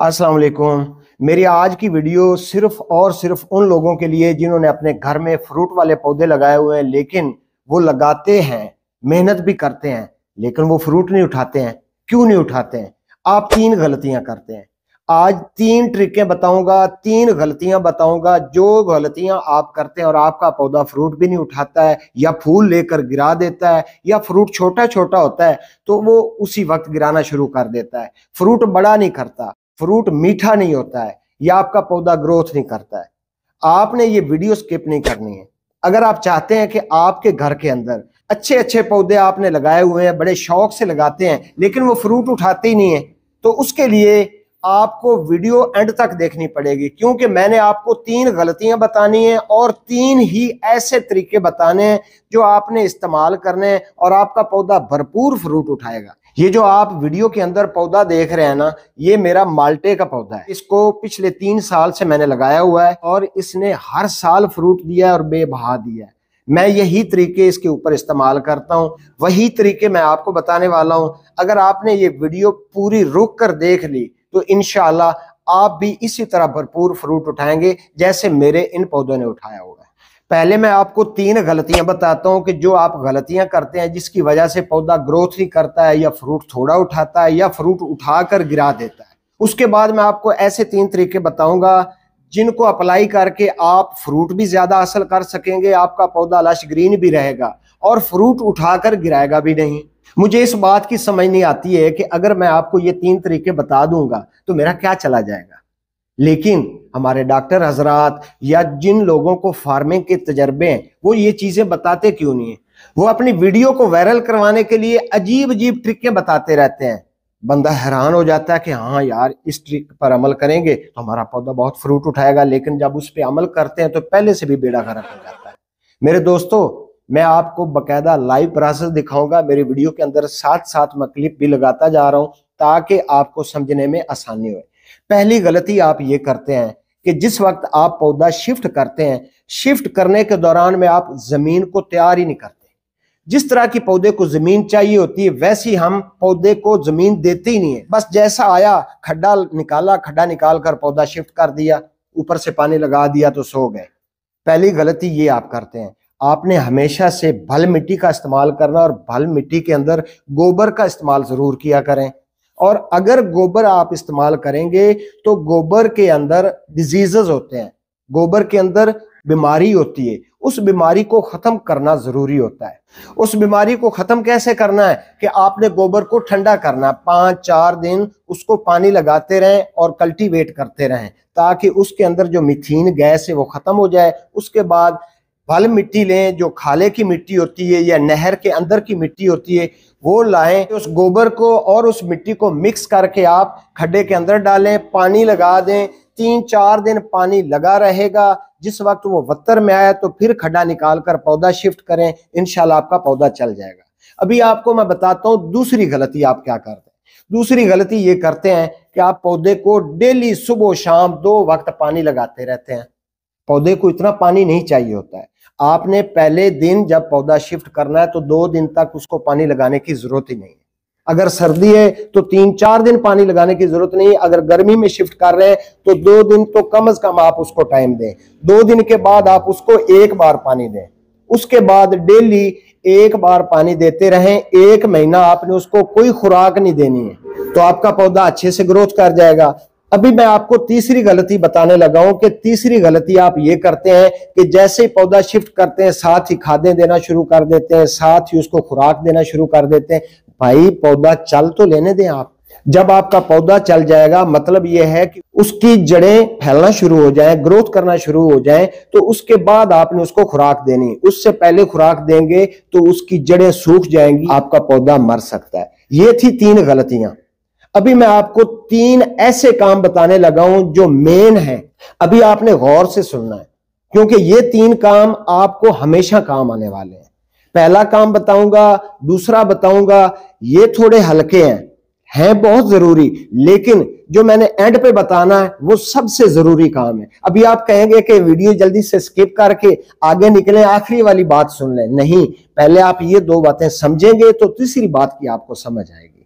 अस्सलाम वालेकुम। मेरी आज की वीडियो सिर्फ और सिर्फ उन लोगों के लिए जिन्होंने अपने घर में फ्रूट वाले पौधे लगाए हुए हैं, लेकिन वो लगाते हैं, मेहनत भी करते हैं, लेकिन वो फ्रूट नहीं उठाते हैं। क्यों नहीं उठाते हैं? आप 3 गलतियां करते हैं। आज 3 ट्रिकें बताऊंगा, 3 गलतियां बताऊंगा जो गलतियां आप करते हैं और आपका पौधा फ्रूट भी नहीं उठाता है, या फूल लेकर गिरा देता है, या फ्रूट छोटा छोटा होता है तो वो उसी वक्त गिराना शुरू कर देता है। फ्रूट बड़ा नहीं करता, फ्रूट मीठा नहीं होता है, या आपका पौधा ग्रोथ नहीं करता है। आपने ये वीडियो स्किप नहीं करनी है। अगर आप चाहते हैं कि आपके घर के अंदर अच्छे अच्छे पौधे आपने लगाए हुए हैं, बड़े शौक से लगाते हैं, लेकिन वो फ्रूट उठाते ही नहीं है, तो उसके लिए आपको वीडियो एंड तक देखनी पड़ेगी, क्योंकि मैंने आपको 3 गलतियां बतानी है और 3 ही ऐसे तरीके बताने हैं जो आपने इस्तेमाल करने हैं और आपका पौधा भरपूर फ्रूट उठाएगा। ये जो आप वीडियो के अंदर पौधा देख रहे हैं ना, ये मेरा माल्टे का पौधा है। इसको पिछले 3 साल से मैंने लगाया हुआ है और इसने हर साल फ्रूट दिया है और बेबहा दिया है। मैं यही तरीके इसके ऊपर इस्तेमाल करता हूँ, वही तरीके मैं आपको बताने वाला हूँ। अगर आपने ये वीडियो पूरी रुक कर देख ली तो इंशाल्लाह आप भी इसी तरह भरपूर फ्रूट उठाएंगे जैसे मेरे इन पौधों ने उठाया हुआ है। पहले मैं आपको 3 गलतियां बताता हूं कि जो आप गलतियां करते हैं जिसकी वजह से पौधा ग्रोथ नहीं करता है, या फ्रूट थोड़ा उठाता है, या फ्रूट उठाकर गिरा देता है। उसके बाद मैं आपको ऐसे 3 तरीके बताऊंगा जिनको अप्लाई करके आप फ्रूट भी ज्यादा हासिल कर सकेंगे, आपका पौधा लश ग्रीन भी रहेगा और फ्रूट उठाकर गिराएगा भी नहीं। मुझे इस बात की समझ नहीं आती है कि अगर मैं आपको ये 3 तरीके बता दूंगा तो मेरा क्या चला जाएगा, लेकिन हमारे डॉक्टर हजरात या जिन लोगों को फार्मिंग के तजर्बे हैं वो ये चीजें बताते क्यों नहीं है? वो अपनी वीडियो को वायरल करवाने के लिए अजीब अजीब ट्रिकें बताते रहते हैं। बंदा हैरान हो जाता है कि हाँ यार, इस ट्रिक पर अमल करेंगे तो हमारा पौधा बहुत फ्रूट उठाएगा, लेकिन जब उस पर अमल करते हैं तो पहले से भी बेड़ा गर्क हो जाता है। मेरे दोस्तों, मैं आपको बकायदा लाइव प्रोसेस दिखाऊंगा मेरी वीडियो के अंदर, साथ साथ मैं क्लिप भी लगाता जा रहा हूं ताकि आपको समझने में आसानी हो। पहली गलती आप ये करते हैं कि जिस वक्त आप पौधा शिफ्ट करते हैं, शिफ्ट करने के दौरान में आप जमीन को तैयार ही नहीं करते। जिस तरह की पौधे को जमीन चाहिए होती है वैसी हम पौधे को जमीन देते ही नहीं है। बस जैसा आया खड्डा निकाला, खड्डा निकाल कर पौधा शिफ्ट कर दिया, ऊपर से पानी लगा दिया तो सो गए। पहली गलती ये आप करते हैं। आपने हमेशा से भल मिट्टी का इस्तेमाल करना और भल मिट्टी के अंदर गोबर का इस्तेमाल जरूर किया करें। और अगर गोबर आप इस्तेमाल करेंगे तो गोबर के अंदर डिजीजेस होते हैं, गोबर के अंदर बीमारी होती है, उस बीमारी को खत्म करना जरूरी होता है। उस बीमारी को खत्म कैसे करना है कि आपने गोबर को ठंडा करना, 5-4 दिन उसको पानी लगाते रहें और कल्टीवेट करते रहें ताकि उसके अंदर जो मीथेन गैस है वो खत्म हो जाए। उसके बाद भल मिट्टी लें, जो खाले की मिट्टी होती है या नहर के अंदर की मिट्टी होती है, वो लाएं। उस गोबर को और उस मिट्टी को मिक्स करके आप खड्डे के अंदर डालें, पानी लगा दें। 3-4 दिन पानी लगा रहेगा। जिस वक्त वो वत्तर में आया तो फिर खड्डा निकाल कर पौधा शिफ्ट करें, इंशाल्लाह आपका पौधा चल जाएगा। अभी आपको मैं बताता हूँ दूसरी गलती आप क्या करते हैं। दूसरी गलती ये करते हैं कि आप पौधे को डेली सुबह शाम 2 वक्त पानी लगाते रहते हैं। पौधे को इतना पानी नहीं चाहिए होता है। आपने पहले दिन जब पौधा शिफ्ट करना है तो 2 दिन तक उसको पानी लगाने की जरूरत ही नहीं है। अगर सर्दी है तो 3-4 दिन पानी लगाने की जरूरत नहीं है। अगर गर्मी में शिफ्ट कर रहे हैं तो 2 दिन तो कम से कम आप उसको टाइम दें। 2 दिन के बाद आप उसको 1 बार पानी दें। उसके बाद डेली 1 बार पानी देते रहें। 1 महीना आपने उसको कोई खुराक नहीं देनी है तो आपका पौधा अच्छे से ग्रोथ कर जाएगा। अभी मैं आपको तीसरी गलती बताने लगा हूं कि तीसरी गलती आप ये करते हैं कि जैसे ही पौधा शिफ्ट करते हैं साथ ही खादें देना शुरू कर देते हैं, साथ ही उसको खुराक देना शुरू कर देते हैं। भाई, पौधा चल तो लेने दें आप। जब आपका पौधा चल जाएगा मतलब यह है कि उसकी जड़ें फैलना शुरू हो जाएं, ग्रोथ करना शुरू हो जाएं, तो उसके बाद आपने उसको खुराक देनी। उससे पहले खुराक देंगे तो उसकी जड़ें सूख जाएंगी, आपका पौधा मर सकता है। ये थी 3 गलतियां। अभी मैं आपको 3 ऐसे काम बताने लगा हूं जो मेन है। अभी आपने गौर से सुनना है क्योंकि ये 3 काम आपको हमेशा काम आने वाले हैं। पहला काम बताऊंगा, दूसरा बताऊंगा, ये थोड़े हल्के हैं बहुत जरूरी, लेकिन जो मैंने एंड पे बताना है वो सबसे जरूरी काम है। अभी आप कहेंगे कि वीडियो जल्दी से स्किप करके आगे निकले, आखिरी वाली बात सुन लें। नहीं, पहले आप ये 2 बातें समझेंगे तो तीसरी बात की आपको समझ आएगी।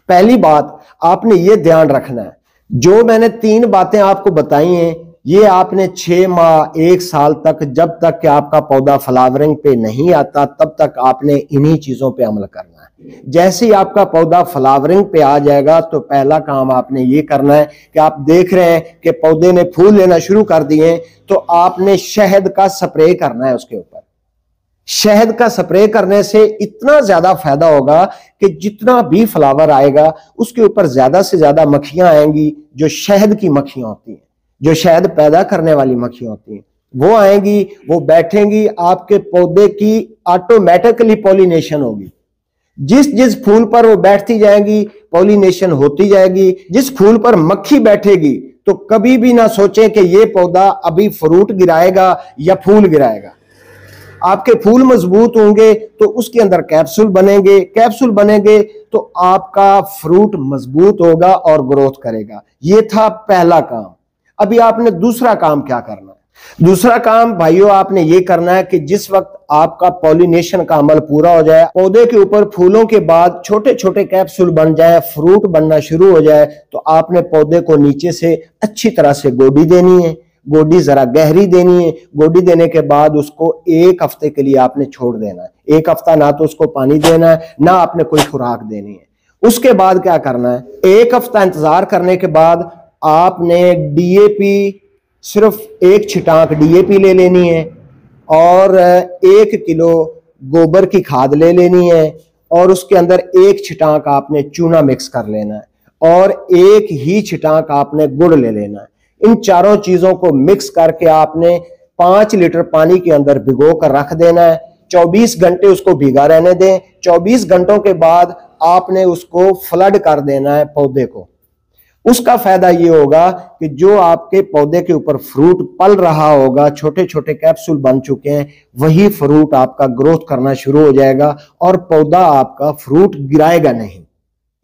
पहली बात आपने ये ध्यान रखना है जो मैंने 3 बातें आपको बताई हैं, ये आपने 6 माह 1 साल तक, जब तक कि आपका पौधा फ्लावरिंग पे नहीं आता तब तक आपने इन्हीं चीजों पे अमल करना है। जैसे ही आपका पौधा फ्लावरिंग पे आ जाएगा तो पहला काम आपने ये करना है कि आप देख रहे हैं कि पौधे ने फूल लेना शुरू कर दिए, तो आपने शहद का स्प्रे करना है उसके ऊपर। शहद का स्प्रे करने से इतना ज्यादा फायदा होगा कि जितना भी फ्लावर आएगा उसके ऊपर ज्यादा से ज्यादा मक्खियां आएंगी, जो शहद की मक्खियां होती हैं, जो शहद पैदा करने वाली मक्खियां होती हैं, वो आएंगी, वो बैठेंगी, आपके पौधे की ऑटोमेटिकली पॉलिनेशन होगी। जिस जिस फूल पर वो बैठती जाएंगी पॉलिनेशन होती जाएगी। जिस फूल पर मक्खी बैठेगी तो कभी भी ना सोचें कि ये पौधा अभी फ्रूट गिराएगा या फूल गिराएगा। आपके फूल मजबूत होंगे तो उसके अंदर कैप्सूल बनेंगे, कैप्सूल बनेंगे तो आपका फ्रूट मजबूत होगा और ग्रोथ करेगा। ये था पहला काम। अभी आपने दूसरा काम क्या करना है? दूसरा काम भाइयों आपने ये करना है कि जिस वक्त आपका पॉलिनेशन का अमल पूरा हो जाए, पौधे के ऊपर फूलों के बाद छोटे छोटे कैप्सूल बन जाए, फ्रूट बनना शुरू हो जाए, तो आपने पौधे को नीचे से अच्छी तरह से गोडी देनी है। गोडी जरा गहरी देनी है। गोडी देने के बाद उसको 1 हफ्ते के लिए आपने छोड़ देना है। 1 हफ्ता ना तो उसको पानी देना है, ना आपने कोई खुराक देनी है। उसके बाद क्या करना है? 1 हफ्ता इंतजार करने के बाद आपने डीएपी, सिर्फ 1 छिटाक डीएपी ले लेनी है और 1 किलो गोबर की खाद ले लेनी है और उसके अंदर 1 छिटाक आपने चूना मिक्स कर लेना है और 1 ही छिटाक आपने गुड़ ले लेना है। इन चारों चीजों को मिक्स करके आपने 5 लीटर पानी के अंदर भिगो कर रख देना है। 24 घंटे उसको भीगा रहने दें। 24 घंटों के बाद आपने उसको फ्लड कर देना है पौधे को। उसका फायदा ये होगा कि जो आपके पौधे के ऊपर फ्रूट पल रहा होगा, छोटे छोटे कैप्सूल बन चुके हैं, वही फ्रूट आपका ग्रोथ करना शुरू हो जाएगा और पौधा आपका फ्रूट गिराएगा नहीं।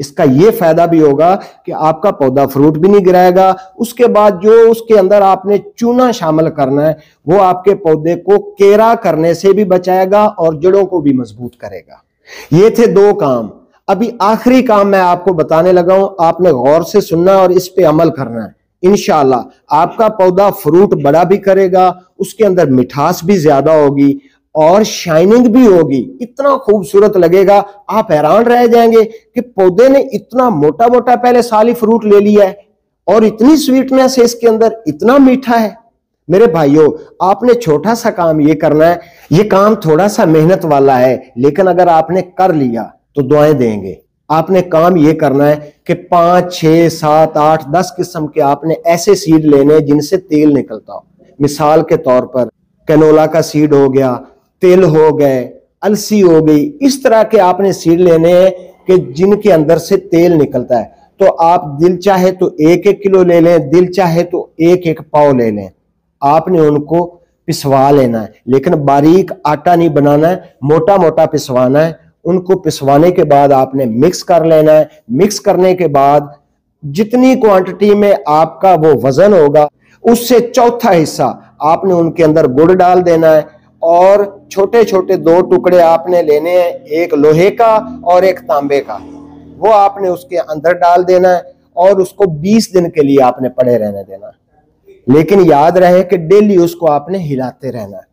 इसका यह फायदा भी होगा कि आपका पौधा फ्रूट भी नहीं गिराएगा। उसके बाद जो उसके अंदर आपने चूना शामिल करना है वो आपके पौधे को केरा करने से भी बचाएगा और जड़ों को भी मजबूत करेगा। ये थे 2 काम। अभी आखिरी काम मैं आपको बताने लगा हूं, आपने गौर से सुनना और इस पे अमल करना है। इंशाअल्लाह आपका पौधा फ्रूट बड़ा भी करेगा, उसके अंदर मिठास भी ज्यादा होगी और शाइनिंग भी होगी। इतना खूबसूरत लगेगा, आप हैरान रह जाएंगे कि पौधे ने इतना मोटा मोटा पहले साल ही फ्रूट ले लिया है और इतनी स्वीटनेस है इसके अंदर, इतना मीठा है। मेरे भाइयों, आपने छोटा सा काम ये करना है। ये काम थोड़ा सा मेहनत वाला है, लेकिन अगर आपने कर लिया तो दुआएं देंगे। आपने काम ये करना है कि 5, 6, 7, 8, 10 किस्म के आपने ऐसे सीड लेने जिनसे तेल निकलता हो। मिसाल के तौर पर कैनोला का सीड हो गया, तिल हो गए, अलसी हो गई। इस तरह के आपने सीड लेने हैं कि जिनके अंदर से तेल निकलता है। तो आप दिल चाहे तो 1-1 किलो ले लें, दिल चाहे तो 1-1 पाव ले लें। आपने उनको पिसवा लेना है, लेकिन बारीक आटा नहीं बनाना है, मोटा मोटा पिसवाना है। उनको पिसवाने के बाद आपने मिक्स कर लेना है। मिक्स करने के बाद जितनी क्वांटिटी में आपका वो वजन होगा उससे चौथा हिस्सा आपने उनके अंदर गुड़ डाल देना है और छोटे छोटे 2 टुकड़े आपने लेने हैं, एक लोहे का और एक तांबे का। वो आपने उसके अंदर डाल देना है और उसको 20 दिन के लिए आपने पड़े रहने देना है। लेकिन याद रहे कि डेली उसको आपने हिलाते रहना है।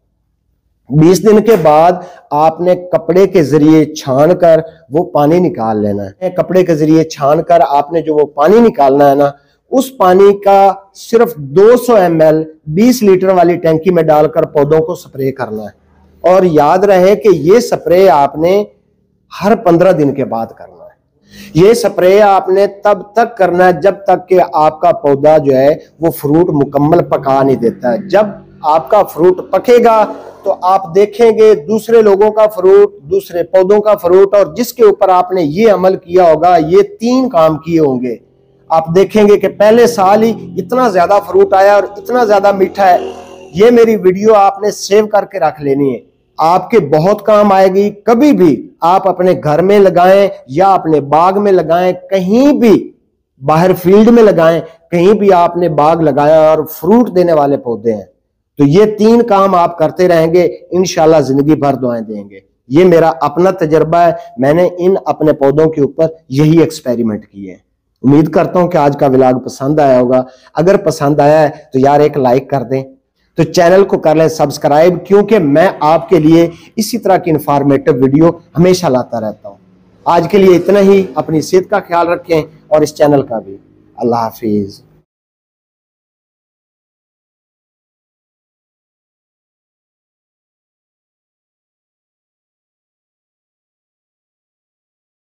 20 दिन के बाद आपने कपड़े के जरिए छान कर वो पानी निकाल लेना है। कपड़े के जरिए छान कर आपने जो वो पानी निकालना है ना, उस पानी का सिर्फ 200 ml 20 लीटर वाली टैंकी में डालकर पौधों को स्प्रे करना है। और याद रहे कि ये स्प्रे आपने हर 15 दिन के बाद करना है। ये स्प्रे आपने तब तक करना है जब तक कि आपका पौधा जो है वो फ्रूट मुकम्मल पका नहीं देता है। जब आपका फ्रूट पकेगा तो आप देखेंगे दूसरे लोगों का फ्रूट, दूसरे पौधों का फ्रूट, और जिसके ऊपर आपने ये अमल किया होगा, ये 3 काम किए होंगे, आप देखेंगे कि पहले साल ही इतना ज्यादा फ्रूट आया और इतना ज्यादा मीठा है। ये मेरी वीडियो आपने सेव करके रख लेनी है, आपके बहुत काम आएगी। कभी भी आप अपने घर में लगाएं या अपने बाग में लगाएं, कहीं भी बाहर फील्ड में लगाएं, कहीं भी आपने बाग लगाया और फ्रूट देने वाले पौधे हैं, तो ये 3 काम आप करते रहेंगे, इंशाल्लाह जिंदगी भर दुआएं देंगे। ये मेरा अपना तजर्बा है, मैंने इन अपने पौधों के ऊपर यही एक्सपेरिमेंट किए हैं। उम्मीद करता हूं कि आज का व्लॉग पसंद आया होगा। अगर पसंद आया है तो यार एक लाइक कर दें, तो चैनल को कर लें सब्सक्राइब, क्योंकि मैं आपके लिए इसी तरह की इंफॉर्मेटिव वीडियो हमेशा लाता रहता हूं। आज के लिए इतना ही। अपनी सेहत का ख्याल रखें और इस चैनल का भी। अल्लाह हाफिज।